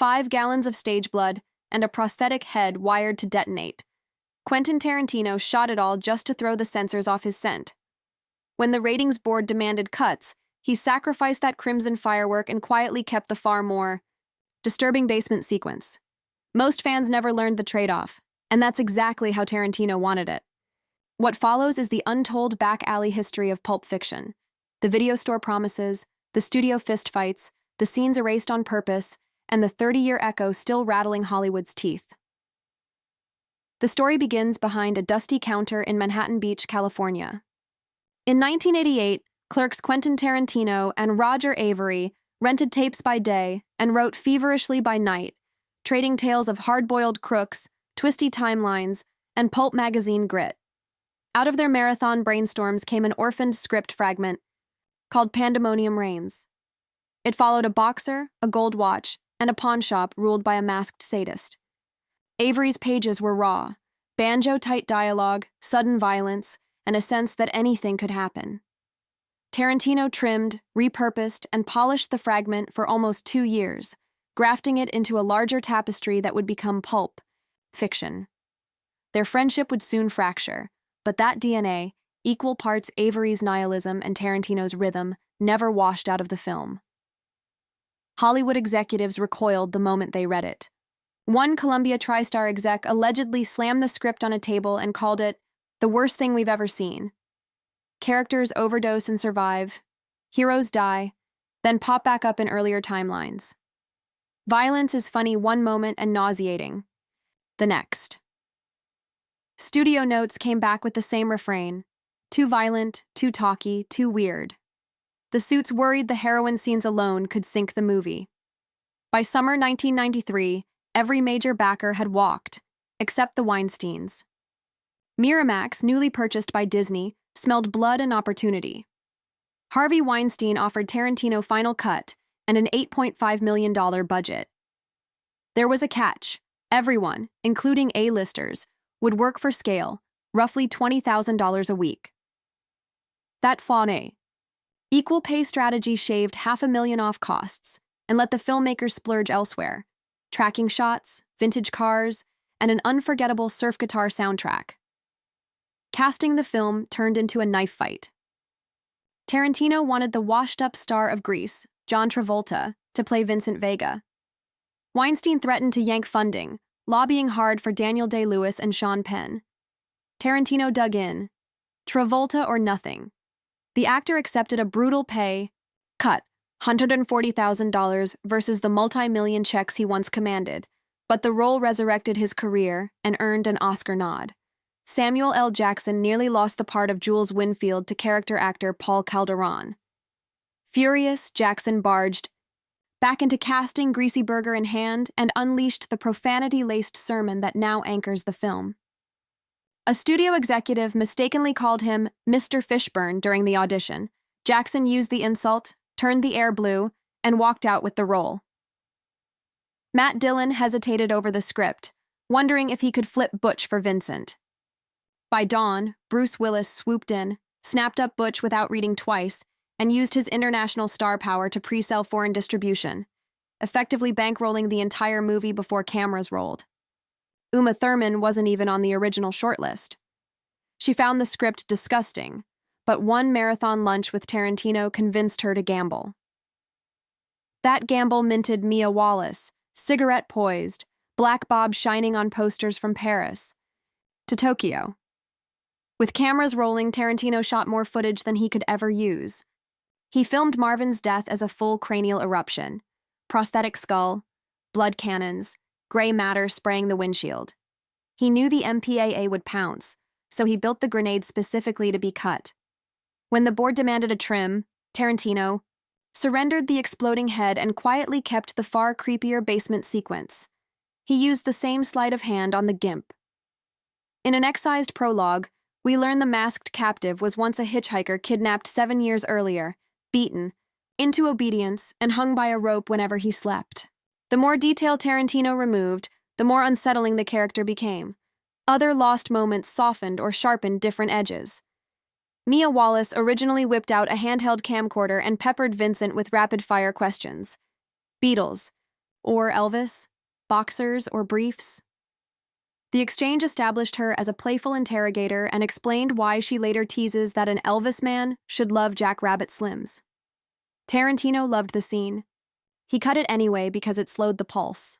5 gallons of stage blood, and a prosthetic head wired to detonate. Quentin Tarantino shot it all just to throw the censors off his scent. When the ratings board demanded cuts, he sacrificed that crimson firework and quietly kept the far more disturbing basement sequence. Most fans never learned the trade-off, and that's exactly how Tarantino wanted it. What follows is the untold back-alley history of Pulp Fiction. The video store promises, the studio fistfights, the scenes erased on purpose, and the 30-year echo still rattling Hollywood's teeth. The story begins behind a dusty counter in Manhattan Beach, California. In 1988, clerks Quentin Tarantino and Roger Avary rented tapes by day and wrote feverishly by night, trading tales of hard-boiled crooks, twisty timelines, and pulp magazine grit. Out of their marathon brainstorms came an orphaned script fragment called Pandemonium Reigns. It followed a boxer, a gold watch, and a pawn shop ruled by a masked sadist. Avary's pages were raw, banjo-tight dialogue, sudden violence, and a sense that anything could happen. Tarantino trimmed, repurposed, and polished the fragment for almost 2 years, grafting it into a larger tapestry that would become Pulp Fiction. Their friendship would soon fracture, but that DNA, equal parts Avary's nihilism and Tarantino's rhythm, never washed out of the film. Hollywood executives recoiled the moment they read it. One Columbia TriStar exec allegedly slammed the script on a table and called it the worst thing we've ever seen. Characters overdose and survive, heroes die, then pop back up in earlier timelines. Violence is funny one moment and nauseating the next. Studio notes came back with the same refrain: too violent, too talky, too weird. The suits worried the heroine scenes alone could sink the movie. By summer 1993, every major backer had walked, except the Weinsteins. Miramax, newly purchased by Disney, smelled blood and opportunity. Harvey Weinstein offered Tarantino final cut and an $8.5 million budget. There was a catch. Everyone, including A-listers, would work for scale, roughly $20,000 a week. That funny. Equal pay strategy shaved $500,000 off costs and let the filmmakers splurge elsewhere: tracking shots, vintage cars, and an unforgettable surf guitar soundtrack. Casting the film turned into a knife fight. Tarantino wanted the washed-up star of Grease, John Travolta, to play Vincent Vega. Weinstein threatened to yank funding, lobbying hard for Daniel Day-Lewis and Sean Penn. Tarantino dug in. Travolta or nothing. The actor accepted a brutal pay cut, $140,000 versus the multi-million checks he once commanded, but the role resurrected his career and earned an Oscar nod. Samuel L. Jackson nearly lost the part of Jules Winfield to character actor Paul Calderon. Furious, Jackson barged back into casting, greasy burger in hand, and unleashed the profanity-laced sermon that now anchors the film. A studio executive mistakenly called him Mr. Fishburne during the audition. Jackson used the insult, turned the air blue, and walked out with the role. Matt Dillon hesitated over the script, wondering if he could flip Butch for Vincent. By dawn, Bruce Willis swooped in, snapped up Butch without reading twice, and used his international star power to pre-sell foreign distribution, effectively bankrolling the entire movie before cameras rolled. Uma Thurman wasn't even on the original shortlist. She found the script disgusting, but one marathon lunch with Tarantino convinced her to gamble. That gamble minted Mia Wallace, cigarette poised, black bob shining on posters from Paris to Tokyo. With cameras rolling, Tarantino shot more footage than he could ever use. He filmed Marvin's death as a full cranial eruption, prosthetic skull, blood cannons, gray matter spraying the windshield. He knew the MPAA would pounce, so he built the grenade specifically to be cut. When the board demanded a trim, Tarantino surrendered the exploding head and quietly kept the far creepier basement sequence. He used the same sleight of hand on the gimp. In an excised prologue, we learn the masked captive was once a hitchhiker kidnapped 7 years earlier, beaten into obedience, and hung by a rope whenever he slept. The more detail Tarantino removed, the more unsettling the character became. Other lost moments softened or sharpened different edges. Mia Wallace originally whipped out a handheld camcorder and peppered Vincent with rapid-fire questions. Beatles, or Elvis, boxers or briefs. The exchange established her as a playful interrogator and explained why she later teases that an Elvis man should love Jack Rabbit Slims. Tarantino loved the scene. He cut it anyway because it slowed the pulse.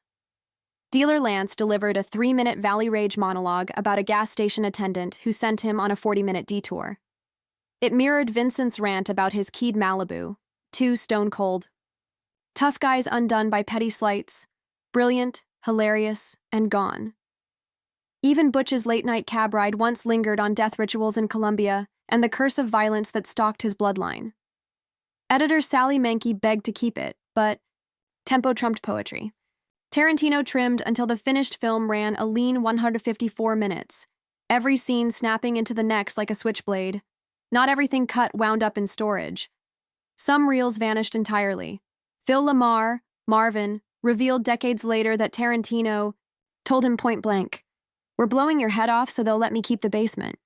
Dealer Lance delivered a 3-minute Valley Rage monologue about a gas station attendant who sent him on a 40-minute detour. It mirrored Vincent's rant about his keyed Malibu, too stone cold. Tough guys undone by petty slights, brilliant, hilarious, and gone. Even Butch's late-night cab ride once lingered on death rituals in Colombia and the curse of violence that stalked his bloodline. Editor Sally Menke begged to keep it, but tempo trumped poetry. Tarantino trimmed until the finished film ran a lean 154 minutes, every scene snapping into the next like a switchblade. Not everything cut wound up in storage. Some reels vanished entirely. Phil Lamar, Marvin, revealed decades later that Tarantino told him point blank, "We're blowing your head off so they'll let me keep the basement."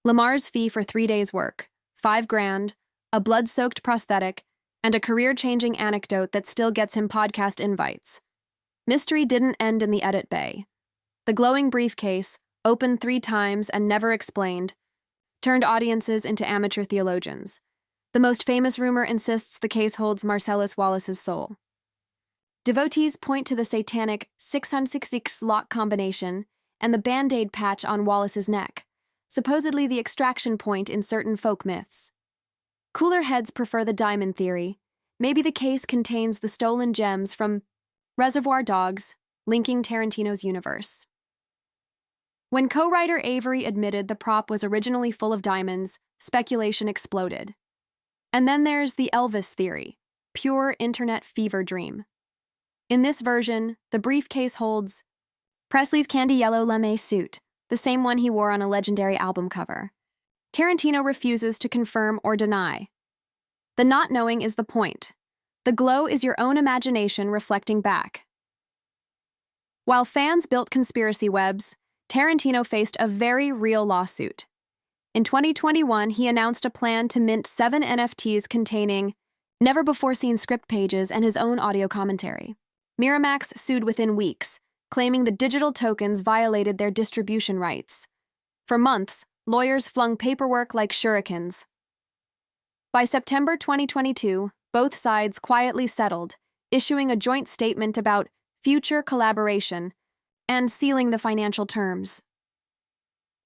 Lamar's fee for 3 days' work, $5,000, a blood-soaked prosthetic, and a career-changing anecdote that still gets him podcast invites. Mystery didn't end in the edit bay. The glowing briefcase, opened 3 times and never explained, turned audiences into amateur theologians. The most famous rumor insists the case holds Marcellus Wallace's soul. Devotees point to the satanic 666 lock combination and the Band-Aid patch on Wallace's neck, supposedly the extraction point in certain folk myths. Cooler heads prefer the diamond theory. Maybe the case contains the stolen gems from Reservoir Dogs, linking Tarantino's universe. When co-writer Avery admitted the prop was originally full of diamonds, speculation exploded. And then there's the Elvis theory, pure internet fever dream. In this version, the briefcase holds Presley's candy yellow lame suit, the same one he wore on a legendary album cover. Tarantino refuses to confirm or deny. The not knowing is the point. The glow is your own imagination reflecting back. While fans built conspiracy webs, Tarantino faced a very real lawsuit. In 2021, he announced a plan to mint 7 NFTs containing never-before-seen script pages and his own audio commentary. Miramax sued within weeks, claiming the digital tokens violated their distribution rights. For months, lawyers flung paperwork like shurikens. By September 2022, both sides quietly settled, issuing a joint statement about future collaboration and sealing the financial terms.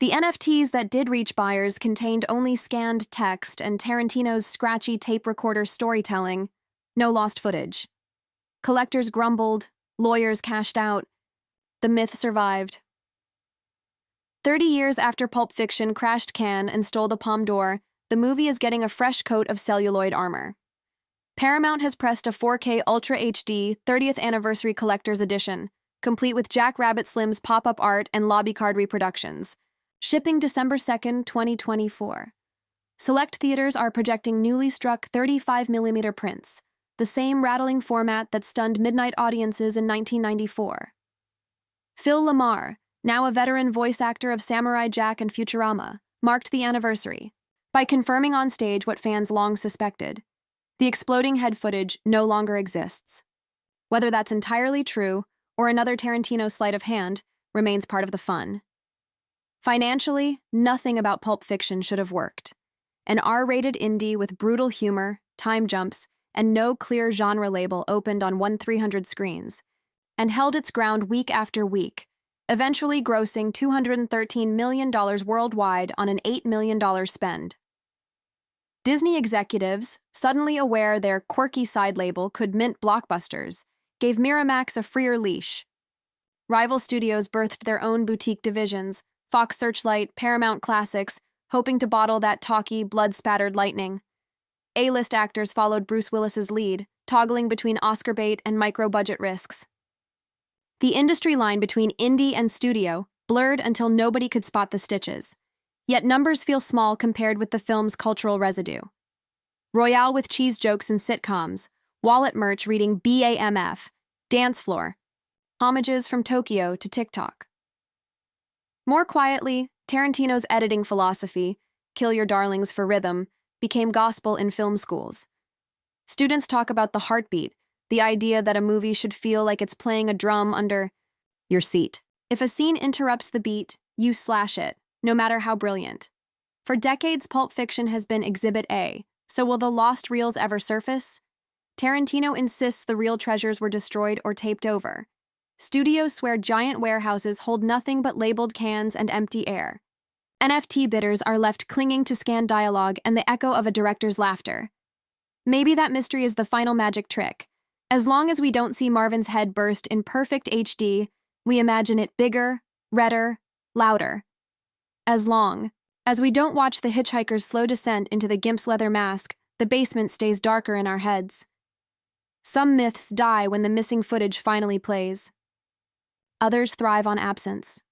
The NFTs that did reach buyers contained only scanned text and Tarantino's scratchy tape recorder storytelling, no lost footage. Collectors grumbled, lawyers cashed out. The myth survived. 30 years after Pulp Fiction crashed Cannes and stole the Palme d'Or, the movie is getting a fresh coat of celluloid armor. Paramount has pressed a 4K Ultra HD 30th Anniversary Collector's Edition, complete with Jack Rabbit Slim's pop-up art and lobby card reproductions. Shipping December 2nd, 2024. Select theaters are projecting newly struck 35mm prints, the same rattling format that stunned midnight audiences in 1994. Phil Lamar, now a veteran voice actor of Samurai Jack and Futurama, marked the anniversary by confirming on stage what fans long suspected. The exploding head footage no longer exists. Whether that's entirely true or another Tarantino sleight of hand remains part of the fun. Financially, nothing about Pulp Fiction should have worked. An R-rated indie with brutal humor, time jumps, and no clear genre label opened on 1/300 screens, and held its ground week after week, eventually grossing $213 million worldwide on an $8 million spend. Disney executives, suddenly aware their quirky side label could mint blockbusters, gave Miramax a freer leash. Rival studios birthed their own boutique divisions, Fox Searchlight, Paramount Classics, hoping to bottle that talky, blood-spattered lightning. A-list actors followed Bruce Willis's lead, toggling between Oscar bait and micro-budget risks. The industry line between indie and studio blurred until nobody could spot the stitches. Yet numbers feel small compared with the film's cultural residue. Royale with cheese jokes and sitcoms, wallet merch reading BAMF, dance floor, homages from Tokyo to TikTok. More quietly, Tarantino's editing philosophy, kill your darlings for rhythm, became gospel in film schools. Students talk about the heartbeat, The idea that a movie should feel like it's playing a drum under your seat. If a scene interrupts the beat, you slash it, no matter how brilliant. For decades, Pulp Fiction has been Exhibit A, so will the lost reels ever surface? Tarantino insists the real treasures were destroyed or taped over. Studios swear giant warehouses hold nothing but labeled cans and empty air. NFT bidders are left clinging to scanned dialogue and the echo of a director's laughter. Maybe that mystery is the final magic trick. As long as we don't see Marvin's head burst in perfect HD, we imagine it bigger, redder, louder. As long as we don't watch the hitchhiker's slow descent into the gimp's leather mask, the basement stays darker in our heads. Some myths die when the missing footage finally plays. Others thrive on absence.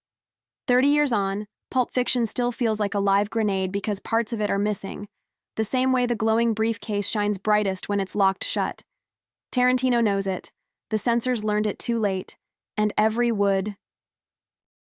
30 years on, Pulp Fiction still feels like a live grenade because parts of it are missing, the same way the glowing briefcase shines brightest when it's locked shut. Tarantino knows it, the censors learned it too late, and every would